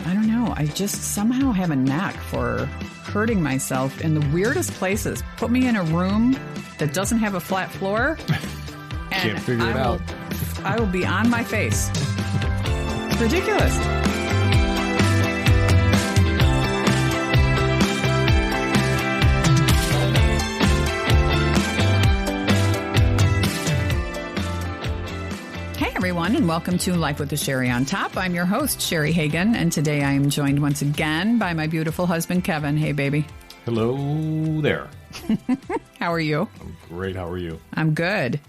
I don't know. I just somehow have a knack for hurting myself in the weirdest places. Put me in a room that doesn't have a flat floor. And can't figure it out. I will be on my face. It's ridiculous. Everyone, and welcome to Life with the Cheri on Top. I'm your host, Cheri Hagan, and today I am joined once again by my beautiful husband, Kevin. Hey, baby. Hello there. How are you? I'm great. How are you? I'm good.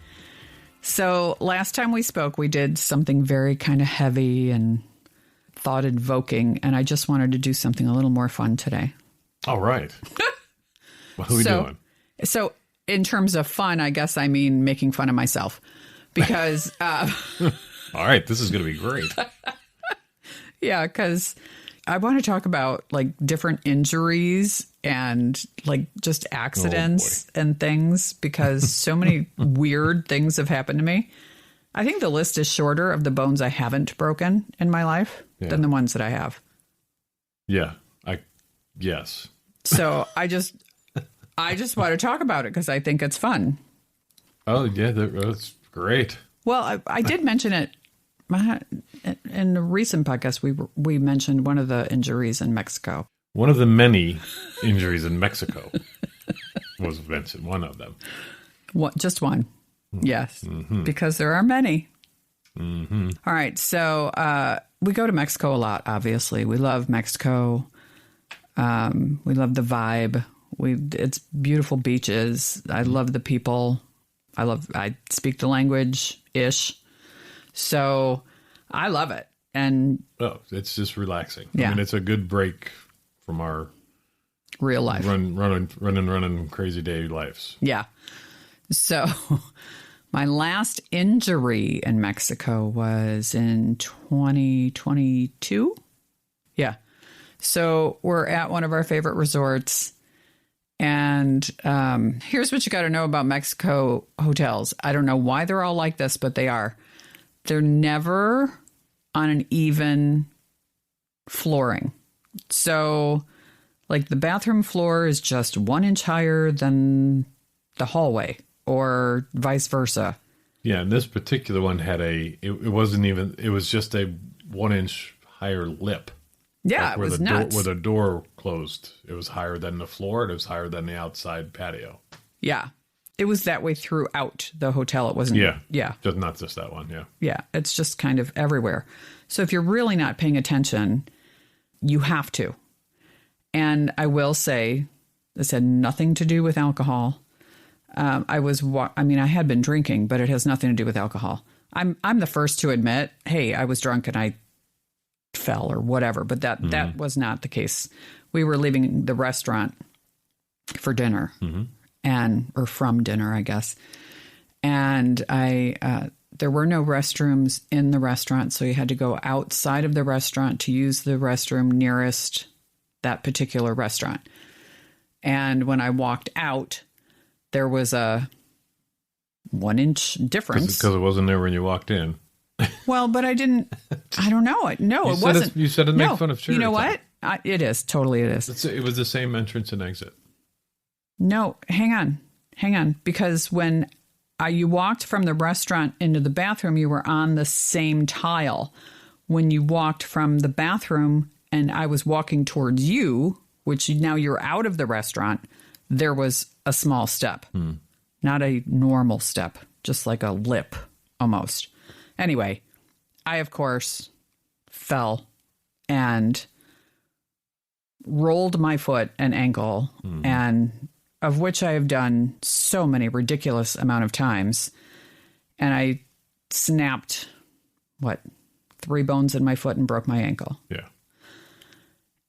So last time we spoke, we did something very kind of heavy and thought-invoking, and I just wanted to do something a little more fun today. All right. What are we doing? So in terms of fun, I guess I mean making fun of myself. Because, all right, this is going to be great. Yeah, because I want to talk about like different injuries and like just accidents and things because so many weird things have happened to me. I think the list is shorter of the bones I haven't broken in my life than the ones that I have. Yeah, yes. So I just want to talk about it because I think it's fun. Oh, yeah, that's great. Well, I did mention it in a recent podcast. We mentioned one of the injuries in Mexico. One of the many injuries in Mexico was mentioned. One of them. Just one. Yes, because there are many. Mm-hmm. All right. So we go to Mexico a lot, obviously. We love Mexico. We love the vibe. It's beautiful beaches. I love the people. I speak the language-ish. So I love it. And it's just relaxing. Yeah. I mean, it's a good break from our real life. Running crazy day lives. Yeah. So my last injury in Mexico was in 2022. Yeah. So we're at one of our favorite resorts. And here's what you got to know about Mexico hotels. I don't know why they're all like this, but they are. They're never on an even flooring. So, like, the bathroom floor is just 1 inch higher than the hallway or vice versa. Yeah, and this particular one had it was just a 1 inch higher lip. Yeah, it was nuts. Where the door closed, it was higher than the floor, and it was higher than the outside patio. Yeah. It was that way throughout the hotel. It wasn't. Yeah. Just not just that one. Yeah. Yeah. It's just kind of everywhere. So if you're really not paying attention, you have to. And I will say this had nothing to do with alcohol. I had been drinking, but it has nothing to do with alcohol. I'm the first to admit, hey, I was drunk and I fell or whatever, but that was not the case. We were leaving the restaurant for dinner or from dinner, I guess. And there were no restrooms in the restaurant. So you had to go outside of the restaurant to use the restroom nearest that particular restaurant. And when I walked out, there was a 1 inch difference. Because it wasn't there when you walked in. Well, but I don't know. No, it wasn't. You said it made fun of Cheri. You know what? It is. Totally it is. It was the same entrance and exit. No, hang on. Because when you walked from the restaurant into the bathroom, you were on the same tile. When you walked from the bathroom and I was walking towards you, which now you're out of the restaurant, there was a small step. Not a normal step, just like a lip almost. Anyway, I, of course, fell and rolled my foot and ankle, and of which I have done so many ridiculous amount of times. And I snapped, 3 bones in my foot and broke my ankle. Yeah.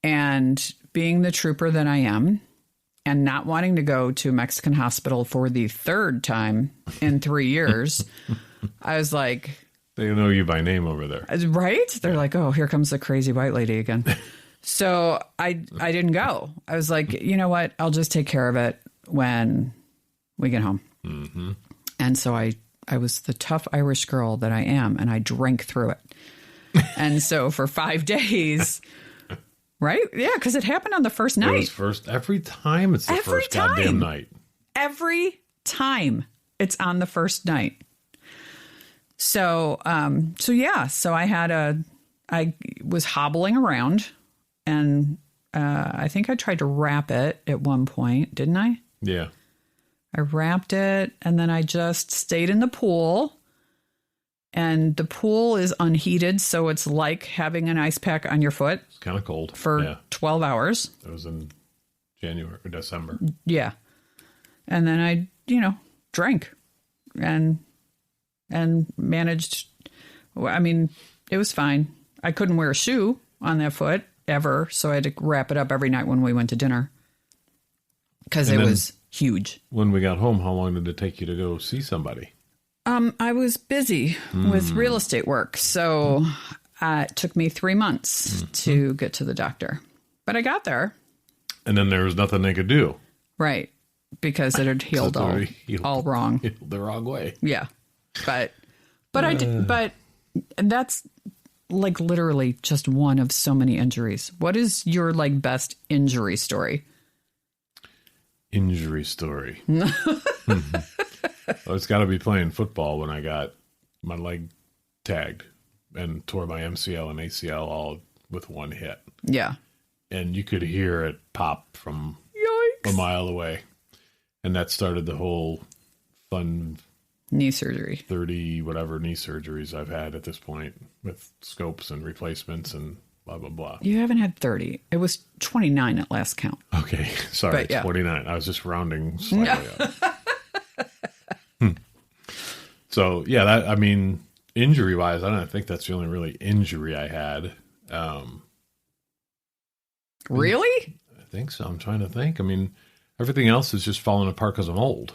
And being the trooper that I am, and not wanting to go to a Mexican hospital for the 3rd time in 3 years, I was like... They know you by name over there. Right? They're like, oh, here comes the crazy white lady again. So I didn't go. I was like, you know what? I'll just take care of it when we get home. Mm-hmm. And so I was the tough Irish girl that I am, and I drank through it. And so for 5 days, Right? Yeah, because it happened on the first It night. was first every time. It's the Every first goddamn time. night. Every time it's on the first night. So I was hobbling around, and I think I tried to wrap it at one point, didn't I? Yeah. I wrapped it, and then I just stayed in the pool. And the pool is unheated, so it's like having an ice pack on your foot. It's kind of cold. For 12 hours. It was in January or December. Yeah. And then I, drank and managed. I mean, it was fine. I couldn't wear a shoe on that foot ever, so I had to wrap it up every night when we went to dinner because it was huge. When we got home, how long did it take you to go see somebody? I was busy with real estate work, so it took me 3 months to get to the doctor. But I got there. And then there was nothing they could do. Right, because it had healed all wrong. Healed the wrong way. Yeah, but I did. But that's like literally just one of so many injuries. What is your best injury story? Injury story. Well, it's got to be playing football when I got my leg tagged and tore my MCL and ACL all with one hit. Yeah. And you could hear it pop from a mile away. And that started the whole fun knee surgery. 30 whatever knee surgeries I've had at this point with scopes and replacements and blah, blah, blah. You haven't had 30. It was 29 at last count. Okay. Sorry. It's 29. I was just rounding slightly up. So, yeah, injury-wise, I don't think that's the only really injury I had. Really? I think so. I'm trying to think. Everything else is just falling apart because I'm old.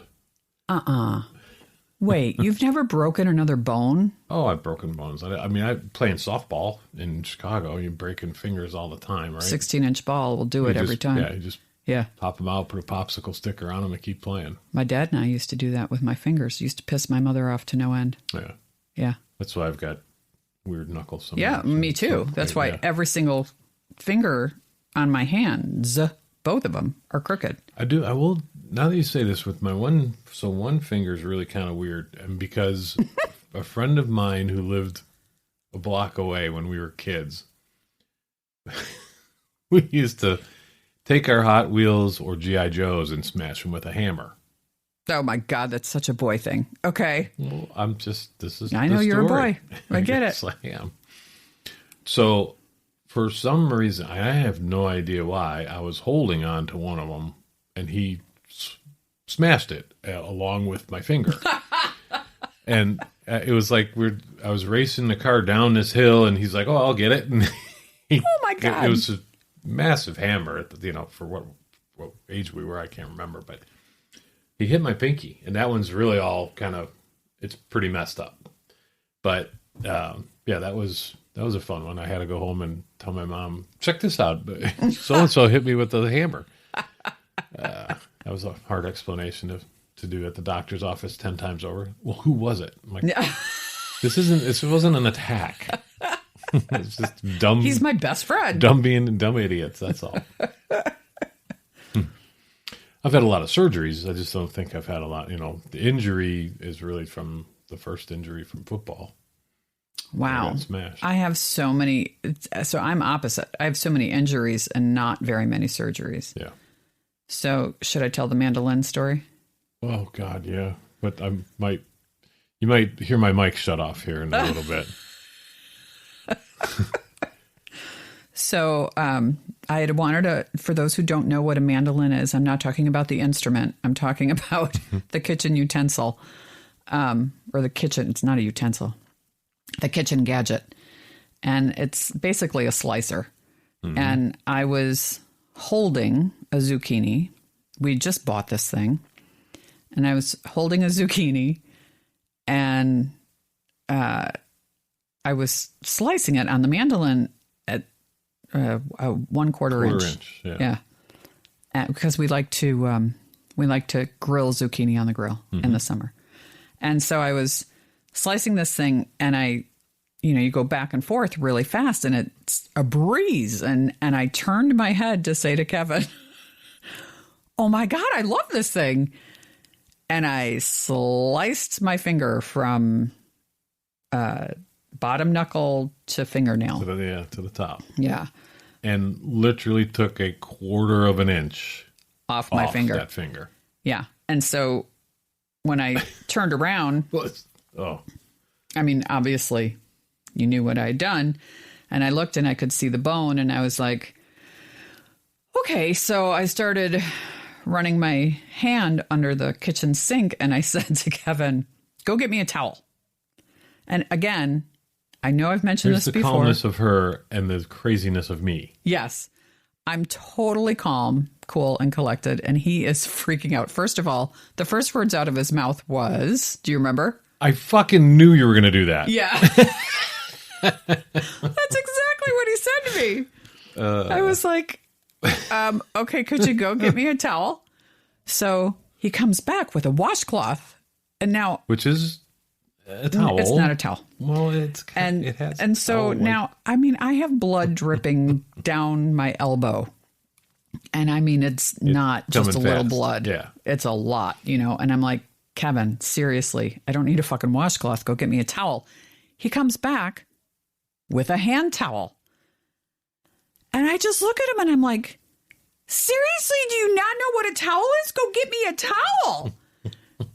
Wait, you've never broken another bone? Oh, I've broken bones. I playing softball in Chicago. You're breaking fingers all the time, right? 16-inch ball will do it every time. Yeah, you just pop them out, put a popsicle sticker on them, and keep playing. My dad and I used to do that with my fingers. Used to piss my mother off to no end. Yeah. Yeah. That's why I've got weird knuckles sometimes. Yeah, me too. That's why every single finger on my hands, both of them, are crooked. I will, now that you say this, with my one finger is really kind of weird. And because a friend of mine who lived a block away when we were kids, we used to take our Hot Wheels or G.I. Joes and smash them with a hammer. Oh my God, that's such a boy thing. Okay. Well, I know you're a boy. I get it. Yes, I am. So, for some reason, I have no idea why, I was holding on to one of them, and he smashed it along with my finger. And it was like I was racing the car down this hill, and he's like, "Oh, I'll get it." And oh my God! It was a massive hammer, for what age we were, I can't remember, but he hit my pinky, and that one's really all it's pretty messed up. But that was a fun one. I had to go home and tell my mom, check this out. So-and-so hit me with the hammer. That was a hard explanation to do at the doctor's office 10 times over. Well, who was it? I'm like, this wasn't an attack. It's just dumb. He's my best friend. Dumb idiots. That's all. I've had a lot of surgeries. I just don't think I've had a lot. The injury is really from the first injury from football. Wow. Smashed. I have so many. So I'm opposite. I have so many injuries and not very many surgeries. Yeah. So should I tell the mandolin story? Oh God, yeah. But you might hear my mic shut off here in a little bit. So I had wanted to, for those who don't know what a mandolin is, I'm not talking about the instrument. I'm talking about the kitchen utensil, or the kitchen. It's not a utensil. The kitchen gadget. And it's basically a slicer. Mm-hmm. And I was holding a zucchini. We just bought this thing. And I was holding a zucchini, and I was slicing it on the mandolin at a 1/4 inch. Yeah. Because we like to grill zucchini on the grill in the summer. And so I was slicing this thing, and I you go back and forth really fast and it's a breeze. And I turned my head to say to Kevin, oh my God, I love this thing. And I sliced my finger from bottom knuckle to fingernail. To the top. Yeah. And literally took a quarter of an inch off my finger. That finger. Yeah. And so when I turned around, I mean, obviously you knew what I had done. And I looked and I could see the bone and I was like, okay. So I started running my hand under the kitchen sink and I said to Kevin, go get me a towel. And again, I know I've mentioned this before. The calmness of her and the craziness of me. Yes. I'm totally calm, cool, and collected. And he is freaking out. First of all, the first words out of his mouth was, do you remember? I fucking knew you were going to do that. Yeah. That's exactly what he said to me. I was like, okay, could you go get me a towel? So he comes back with a washcloth. And now... Which is a towel. It's not a towel. Well, it has... And so now, I mean, I have blood dripping down my elbow. And I mean, it's not just a little blood. Yeah. It's a lot, And I'm like, Kevin, seriously, I don't need a fucking washcloth. Go get me a towel. He comes back with a hand towel. And I just look at him and I'm like, seriously, do you not know what a towel is? Go get me a towel.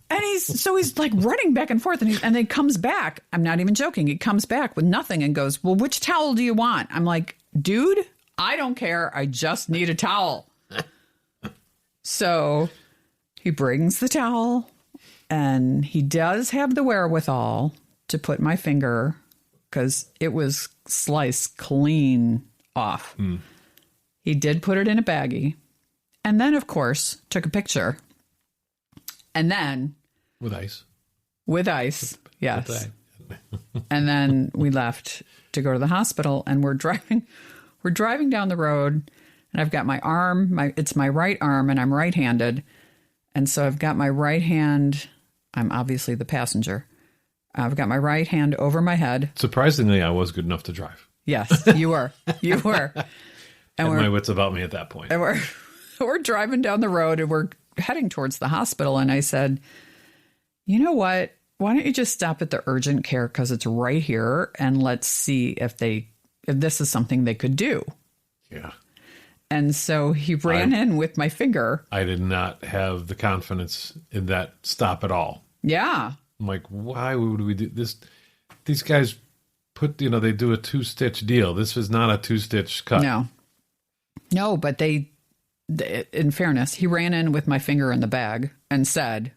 And he's like running back and forth and then he comes back. I'm not even joking. He comes back with nothing and goes, well, which towel do you want? I'm like, dude, I don't care. I just need a towel. So he brings the towel and he does have the wherewithal to put my finger, because it was sliced clean off. He did put it in a baggie and then, of course, took a picture. And then... With ice. With ice, yes. And then we left to go to the hospital and we're driving down the road and I've got my arm, it's my right arm and I'm right-handed. And so I've got my right hand, I'm obviously the passenger. I've got my right hand over my head. Surprisingly, I was good enough to drive. Yes, you were. You were. And my wits about me at that point. And we're driving down the road and we're heading towards the hospital. And I said, you know what? Why don't you just stop at the urgent care, because it's right here, and let's see if this is something they could do. Yeah. And so he ran in with my finger. I did not have the confidence in that stop at all. Yeah. I'm like, why would we do this? These guys they do a 2-stitch deal. This is not a 2-stitch cut. No, but in fairness, he ran in with my finger in the bag and said,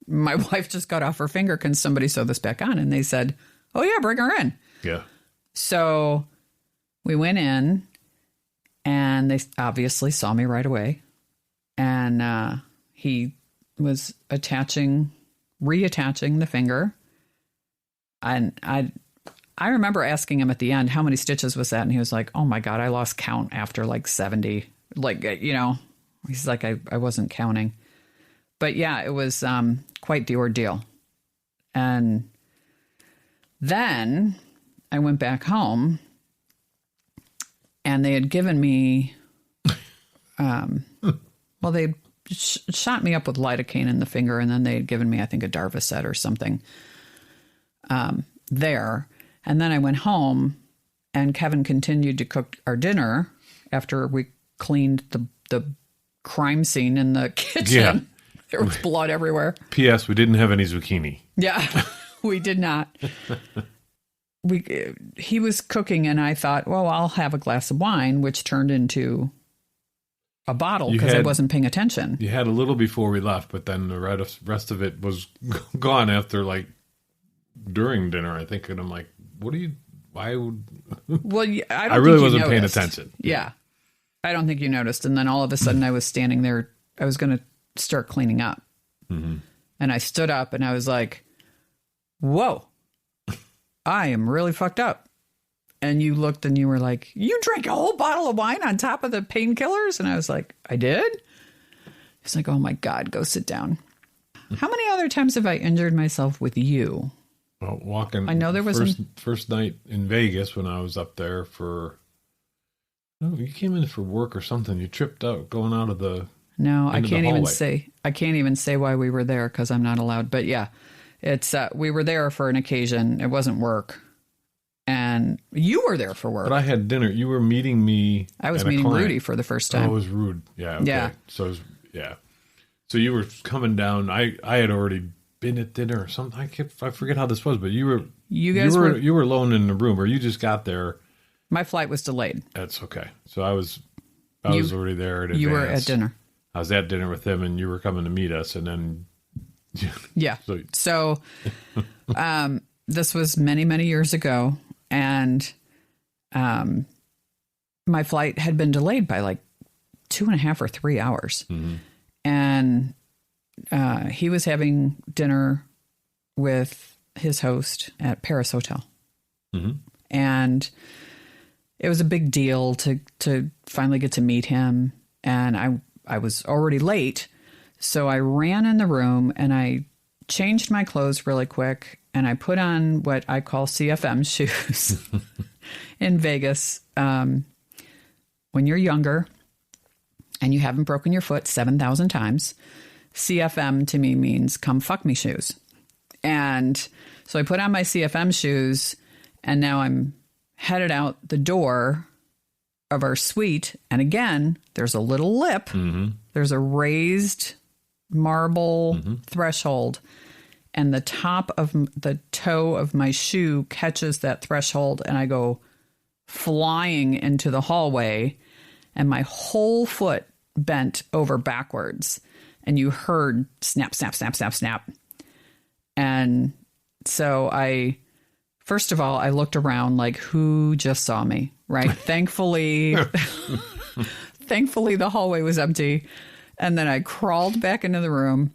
my wife just got off her finger. Can somebody sew this back on? And they said, oh yeah, bring her in. Yeah. So we went in and they obviously saw me right away. And he was reattaching the finger. And I remember asking him at the end, how many stitches was that? And he was like, oh my God, I lost count after like 70. He's like, I wasn't counting. But yeah, it was quite the ordeal. And then I went back home and they had given me, they shot me up with lidocaine in the finger, and then they had given me, I think, a Darvocet or something there. And then I went home and Kevin continued to cook our dinner after we cleaned the crime scene in the kitchen. Yeah. There was blood everywhere. P.S. We didn't have any zucchini. Yeah, we did not. He was cooking and I thought, well, I'll have a glass of wine, which turned into a bottle because I wasn't paying attention. You had a little before we left, but then the rest of it was gone after during dinner, I think. And I'm like, why would... Well, I really wasn't paying attention. Yeah. I don't think you noticed. And then all of a sudden I was standing there. I was going to start cleaning up. Mm-hmm. And I stood up and I was like, whoa, I am really fucked up. And you looked and you were like, you drank a whole bottle of wine on top of the painkillers? And I was like, I did? He's like, oh my God, go sit down. How many other times have I injured myself with you? Well, walking. I know there was first night in Vegas when I was up there for. No, you came in for work or something. You tripped out going out of the. No, I into the can't even hallway. say. I can't even say why we were there because I'm not allowed. But yeah, it's we were there for an occasion. It wasn't work, and you were there for work. But I had dinner. You were meeting me. I was and a meeting client. Rudy for the first Oh, time. it was Rude. Yeah. Okay. Yeah. So it was, yeah. So you were coming down. I had already been at dinner or something. I forget how this was, but you were alone in the room, or you just got there. My flight was delayed. That's okay. So I was already there. You were at dinner. I was at dinner with him, and you were coming to meet us, and then Yeah. So this was many, many years ago, and my flight had been delayed by like 2.5 or 3 hours. Mm-hmm. And he was having dinner with his host at Paris Hotel. Mm-hmm. And it was a big deal to finally get to meet him. And I was already late. So I ran in the room and I changed my clothes really quick. And I put on what I call CFM shoes in Vegas. When you're younger and you haven't broken your foot 7,000 times, CFM to me means come fuck me shoes. And so I put on my CFM shoes and now I'm headed out the door of our suite. And again, there's a little lip. Mm-hmm. There's a raised marble threshold. And the top of the toe of my shoe catches that threshold. And I go flying into the hallway. And my whole foot bent over backwards. And you heard snap, snap, snap, snap, snap. And so first of all, I looked around like, who just saw me, right? Thankfully, the hallway was empty. And then I crawled back into the room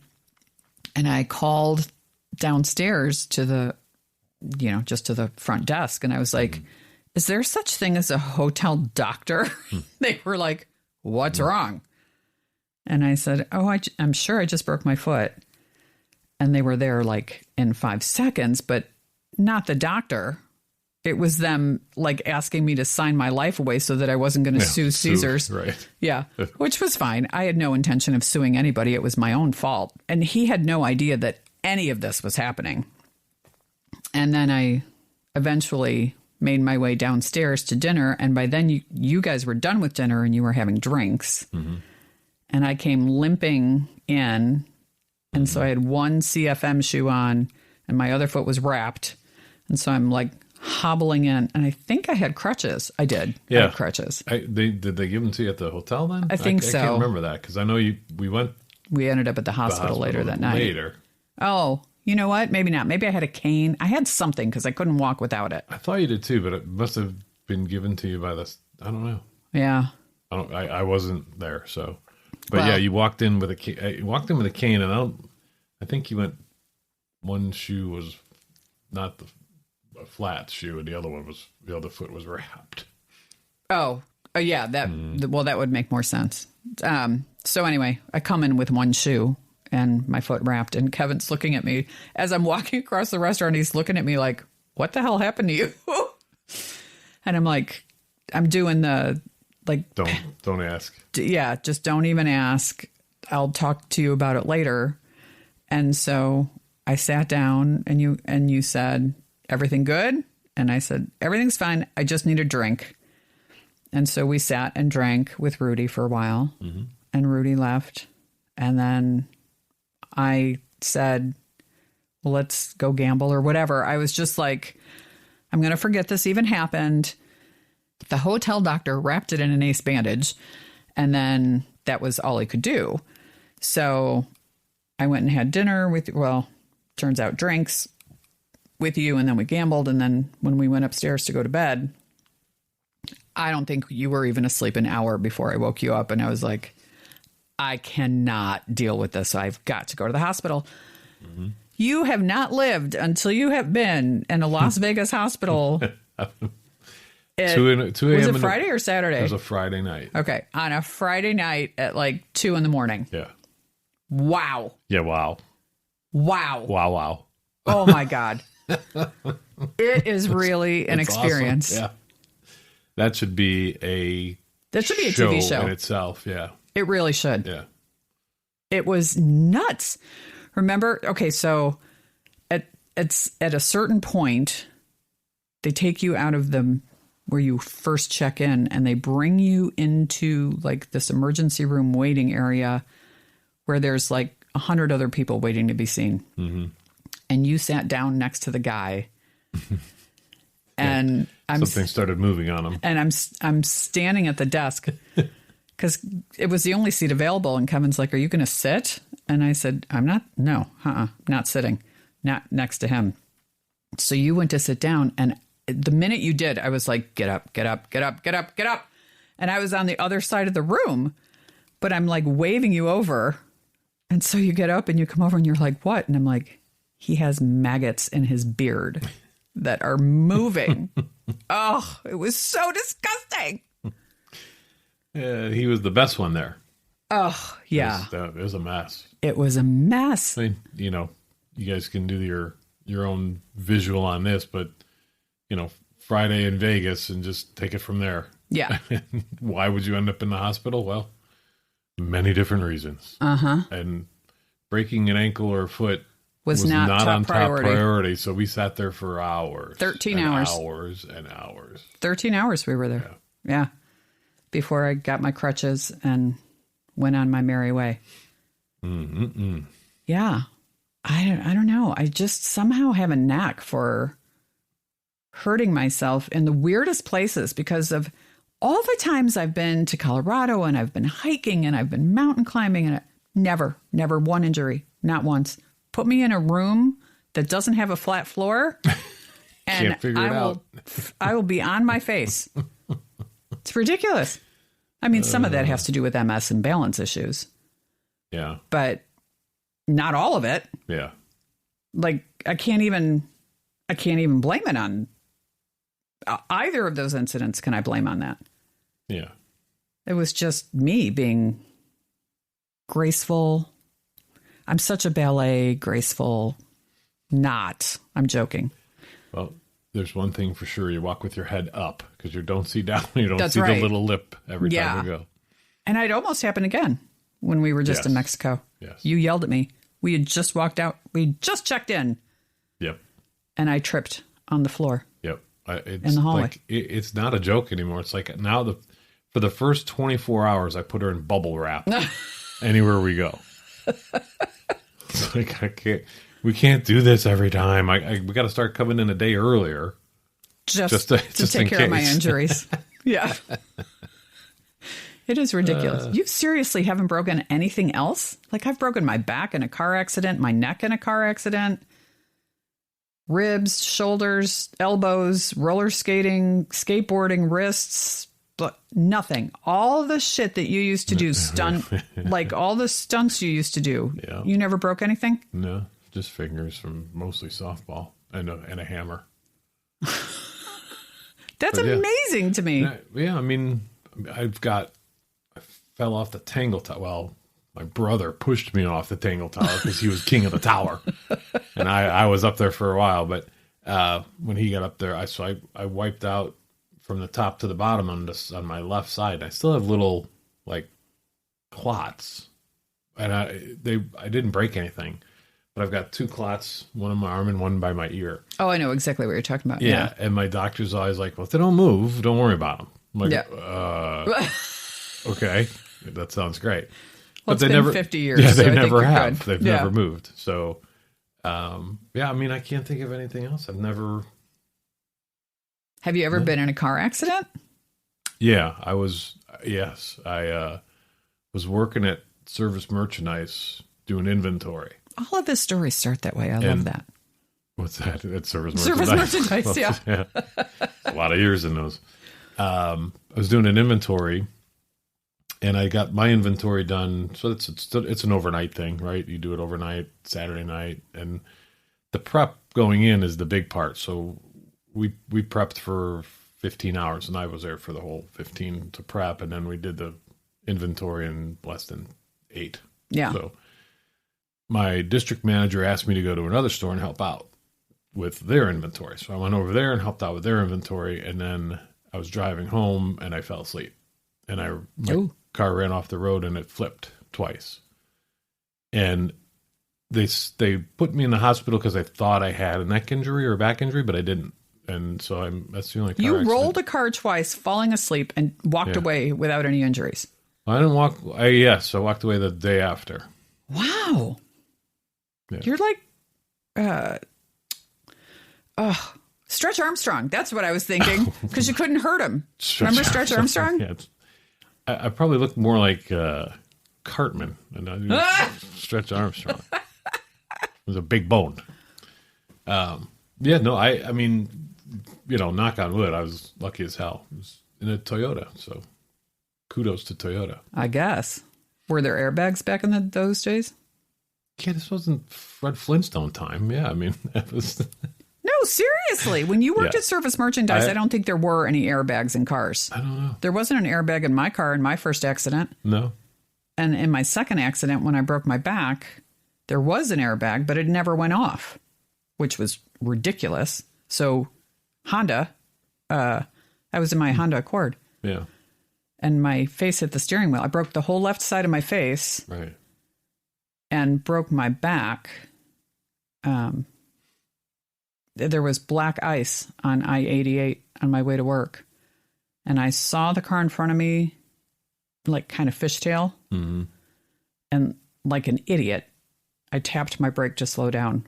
and I called downstairs to just to the front desk. And I was like, is there such thing as a hotel doctor? They were like, what's wrong? And I said, I'm sure I just broke my foot. And they were there like in 5 seconds, but not the doctor. It was them like asking me to sign my life away so that I wasn't going to sue Caesars. Right. Yeah, which was fine. I had no intention of suing anybody. It was my own fault. And he had no idea that any of this was happening. And then I eventually made my way downstairs to dinner. And by then you guys were done with dinner and you were having drinks. Mm-hmm. And I came limping in. And so I had one CFM shoe on and my other foot was wrapped. And so I'm like hobbling in. And I think I had crutches. I did. Yeah. I had crutches. Did they give them to you at the hotel then? I think so. I can't remember that because I know we ended up at the hospital later that night. Oh, you know what? Maybe not. Maybe I had a cane. I had something because I couldn't walk without it. I thought you did too, but it must have been given to you by I don't know. Yeah. I wasn't there, so. But yeah, you walked in with a cane, and I think you went. One shoe was not a flat shoe, and the other foot was wrapped. Oh yeah, that would make more sense. So anyway, I come in with one shoe and my foot wrapped, and Kevin's looking at me as I'm walking across the restaurant. He's looking at me like, "What the hell happened to you?" And I'm like, I'm doing the like. Don't ask. Yeah, just don't even ask. I'll talk to you about it later. And so I sat down and you said, everything good? And I said, everything's fine. I just need a drink. And so we sat and drank with Rudy for a while and Rudy left. And then I said, well, let's go gamble or whatever. I was just like, I'm going to forget this even happened. The hotel doctor wrapped it in an ace bandage. And then that was all he could do. So I went and had dinner turns out drinks with you. And then we gambled. And then when we went upstairs to go to bed, I don't think you were even asleep an hour before I woke you up. And I was like, I cannot deal with this. I've got to go to the hospital. Mm-hmm. You have not lived until you have been in a Las Vegas hospital. 2 a.m. Was it Friday or Saturday? It was a Friday night. Okay. On a Friday night at like 2 a.m. Yeah. Wow. Yeah. Wow. Wow. Wow. Wow. Oh my God. It is really an experience. Awesome. Yeah. That should be a TV show in itself. Yeah. It really should. Yeah. It was nuts. Remember? Okay, so at a certain point, they take you out of where you first check in, and they bring you into like this emergency room waiting area where there's like 100 other people waiting to be seen. Mm-hmm. And you sat down next to the guy. And something started moving on him. And I'm standing at the desk because it was the only seat available. And Kevin's like, "Are you going to sit?" And I said, "I'm not. No, not sitting, not next to him." So you went to sit down, and the minute you did, I was like, "Get up, get up, get up, get up, get up!" And I was on the other side of the room, but I'm like waving you over, and so you get up and you come over and you're like, "What?" And I'm like, "He has maggots in his beard that are moving." Oh, it was so disgusting. He was the best one there. Oh, yeah. It was a mess. It was a mess. I mean, you guys can do your own visual on this, but, Friday in Vegas and just take it from there. Yeah. Why would you end up in the hospital? Well, many different reasons. Uh-huh. And breaking an ankle or a foot was not on priority. top priority. So we sat there for hours. 13 hours. Hours and hours. 13 hours we were there. Yeah. Before I got my crutches and went on my merry way. Mm-mm-mm. Yeah. I don't know. I just somehow have a knack for hurting myself in the weirdest places because of all the times I've been to Colorado and I've been hiking and I've been mountain climbing and never one injury, not once. Put me in a room that doesn't have a flat floor and Can't figure it out. I will be on my face. It's ridiculous. I mean, some of that has to do with MS and balance issues. Yeah. But not all of it. Yeah. Like I can't even blame it on either of those incidents. Can I blame on that? Yeah. It was just me being graceful. I'm such a ballet graceful. Not. I'm joking. Well, there's one thing for sure. You walk with your head up because you don't see down. You don't That's see right. the little lip every time you go. And it almost happened again when we were just in Mexico. Yes. You yelled at me. We had just walked out. We just checked in. Yep. And I tripped on the floor. Yep. In the hallway. Like, it's not a joke anymore. It's like now for the first 24 hours, I put her in bubble wrap anywhere we go. It's like we can't do this every time. We got to start coming in a day earlier. Just to take care of my injuries. Yeah. It is ridiculous. You seriously haven't broken anything else? Like I've broken my back in a car accident, my neck in a car accident, ribs, shoulders, elbows, roller skating, skateboarding, wrists, but nothing. All the shit that you used to do, like all the stunts you used to do. Yeah. You never broke anything? No, just fingers from mostly softball and a hammer. That's amazing to me. Yeah, I mean, I fell off the Tangle Tower. Well, my brother pushed me off the Tangle Tower because he was king of the tower. And I was up there for a while. But when he got up there, I wiped out from the top to the bottom on my left side. I still have little, like, clots. And I didn't break anything. But I've got two clots, one on my arm and one by my ear. Oh, I know exactly what you're talking about. Yeah. And my doctor's always like, well, if they don't move, don't worry about them. I'm like, okay, that sounds great. Well, but they been never 50 years. Yeah, so they never have. Good. They've never moved. So, I mean, I can't think of anything else. I've never. Have you ever been in a car accident? Yeah, I was. Yes, I was working at Service Merchandise doing inventory. All of his stories start that way. I love that. What's that? It's Service Merchandise. Service Merchandise, yeah. A lot of years in those. I was doing an inventory, and I got my inventory done. So it's an overnight thing, right? You do it overnight, Saturday night, and the prep going in is the big part. So we prepped for 15 hours, and I was there for the whole 15 to prep, and then we did the inventory in less than 8. Yeah. So my district manager asked me to go to another store and help out. with their inventory. So I went over there and helped out with their inventory. And then I was driving home and I fell asleep. And my car ran off the road and it flipped twice. And they put me in the hospital because I thought I had a neck injury or a back injury, but I didn't. And so that's the only car accident. rolled a car twice, falling asleep, and walked away without any injuries. I didn't walk. I walked away the day after. Wow. Yeah. You're like, Stretch Armstrong. That's what I was thinking, because you couldn't hurt him. Remember Stretch Armstrong? Yeah, I probably look more like Cartman than I do Stretch Armstrong. It was a big bone. I mean, knock on wood, I was lucky as hell. It was in a Toyota, so kudos to Toyota. I guess. Were there airbags back in those days? Yeah, this wasn't Fred Flintstone time. Yeah, I mean, that was... No, seriously. When you worked at Service Merchandise, I don't think there were any airbags in cars. I don't know. There wasn't an airbag in my car in my first accident. No. And in my second accident, when I broke my back, there was an airbag, but it never went off, which was ridiculous. So Honda, I was in my Honda Accord. Yeah. And my face hit the steering wheel. I broke the whole left side of my face. Right. And broke my back. There was black ice on I-88 on my way to work. And I saw the car in front of me, like kind of fishtail. Mm-hmm. And like an idiot, I tapped my brake to slow down.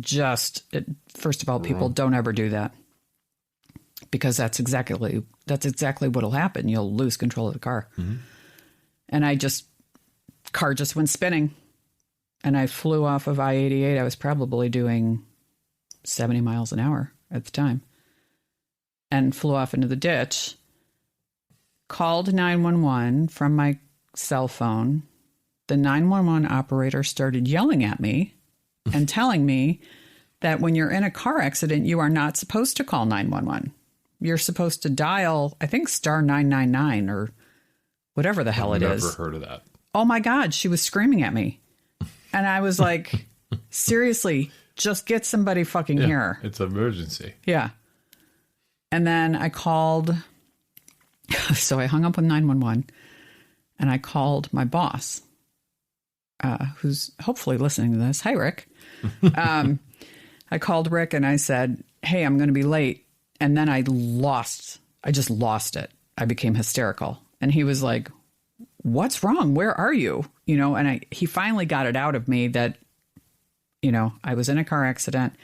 First of all, people don't ever do that. Because exactly what'll happen. You'll lose control of the car. Mm-hmm. And car just went spinning. And I flew off of I-88. I was probably doing 70 miles an hour at the time. And flew off into the ditch. Called 911 from my cell phone. The 911 operator started yelling at me and telling me that when you're in a car accident, you are not supposed to call 911. You're supposed to dial, I think, star 999 or whatever the hell it is. I've never heard of that. Oh, my God. She was screaming at me. And I was like, seriously, just get somebody fucking here. It's an emergency. Yeah. And then I called. So I hung up with 911 and I called my boss, who's hopefully listening to this. Hi, Rick. I called Rick and I said, hey, I'm going to be late. And then I just lost it. I became hysterical. And he was like, what's wrong? Where are you? And he finally got it out of me that, I was in a car accident.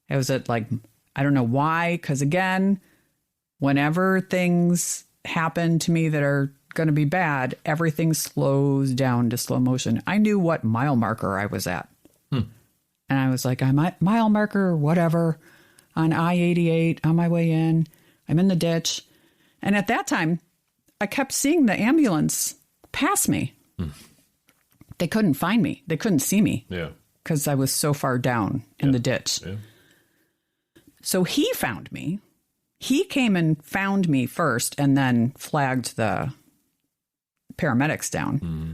I was at I don't know why. Because again, whenever things happen to me that are going to be bad, everything slows down to slow motion. I knew what mile marker I was at. And I was like, I'm at mile marker, whatever, on I-88 on my way in. I'm in the ditch. And at that time, I kept seeing the ambulance pass me. They couldn't find me. They couldn't see me. Yeah. Because I was so far down in the ditch. Yeah. So he found me. He came and found me first and then flagged the paramedics down. Mm-hmm.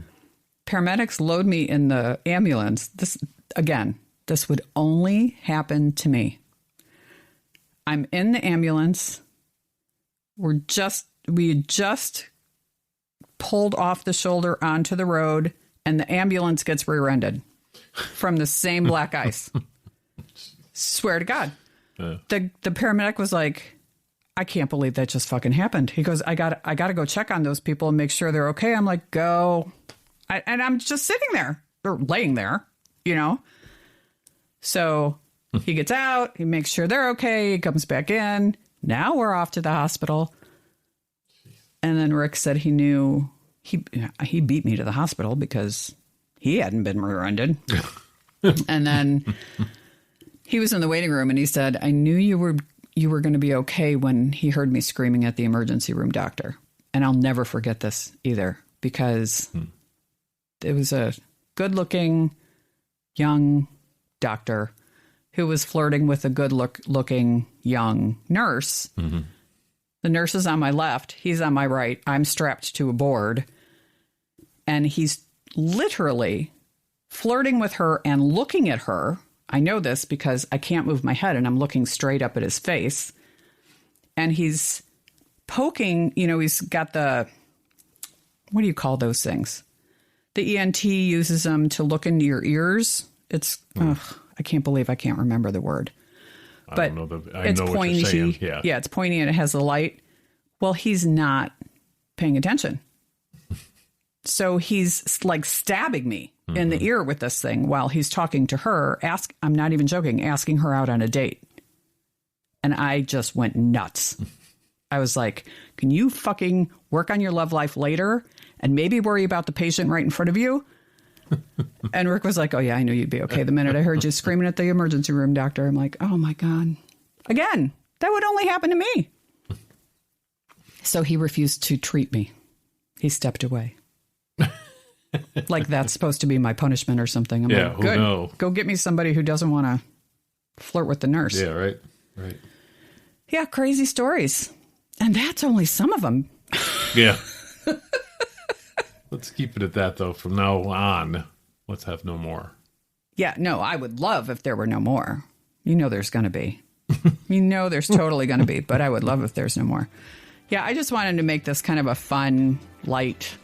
Paramedics load me in the ambulance. This would only happen to me. I'm in the ambulance. We had just pulled off the shoulder onto the road, and the ambulance gets rear-ended from the same black ice. Swear to God. The paramedic was like, I can't believe that just fucking happened. He goes, I got to go check on those people and make sure they're okay. I'm like, go. And I'm just sitting there or laying there, So he gets out. He makes sure they're okay. He comes back in. Now we're off to the hospital. And then Rick said he knew he beat me to the hospital because he hadn't been rear-ended. And then he was in the waiting room and he said, I knew you were going to be okay when he heard me screaming at the emergency room doctor. And I'll never forget this either because it was a good-looking young doctor who was flirting with a good-looking young nurse. Mm-hmm. The nurse is on my left. He's on my right. I'm strapped to a board. And he's literally flirting with her and looking at her I know this because I can't move my head and I'm looking straight up at his face. And he's poking, he's got what do you call those things? The ENT uses them to look into your ears. It's, I can't believe I can't remember the word. But it's pointy. Yeah, it's pointy and it has the light. Well, he's not paying attention. So he's like stabbing me in the ear with this thing while he's talking to her. I'm not even joking, asking her out on a date. And I just went nuts. I was like, can you fucking work on your love life later and maybe worry about the patient right in front of you? And Rick was like, oh, yeah, I knew you'd be okay. The minute I heard you screaming at the emergency room, doctor, I'm like, oh, my God. Again, that would only happen to me. So he refused to treat me. He stepped away. Like that's supposed to be my punishment or something. I'm like, good. No. Go get me somebody who doesn't want to flirt with the nurse. Yeah, right. Yeah, crazy stories. And that's only some of them. Yeah. Let's keep it at that, though. From now on, let's have no more. Yeah, no, I would love if there were no more. There's going to be. There's totally going to be, but I would love if there's no more. Yeah, I just wanted to make this kind of a fun, light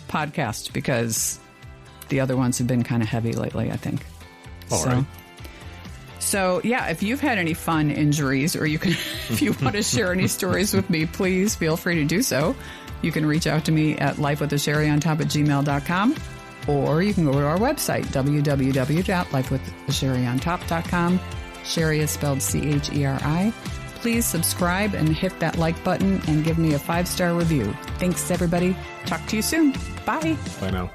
podcast because the other ones have been kind of heavy lately, I think. All right. So, yeah, if you've had any fun injuries or if you want to share any stories with me, please feel free to do so. You can reach out to me at lifewithasherryontop@gmail.com, or you can go to our website, www.lifewithasherryontop.com. Cheri is spelled Cheri. Please subscribe and hit that like button and give me a 5-star review. Thanks, everybody. Talk to you soon. Bye. Bye now.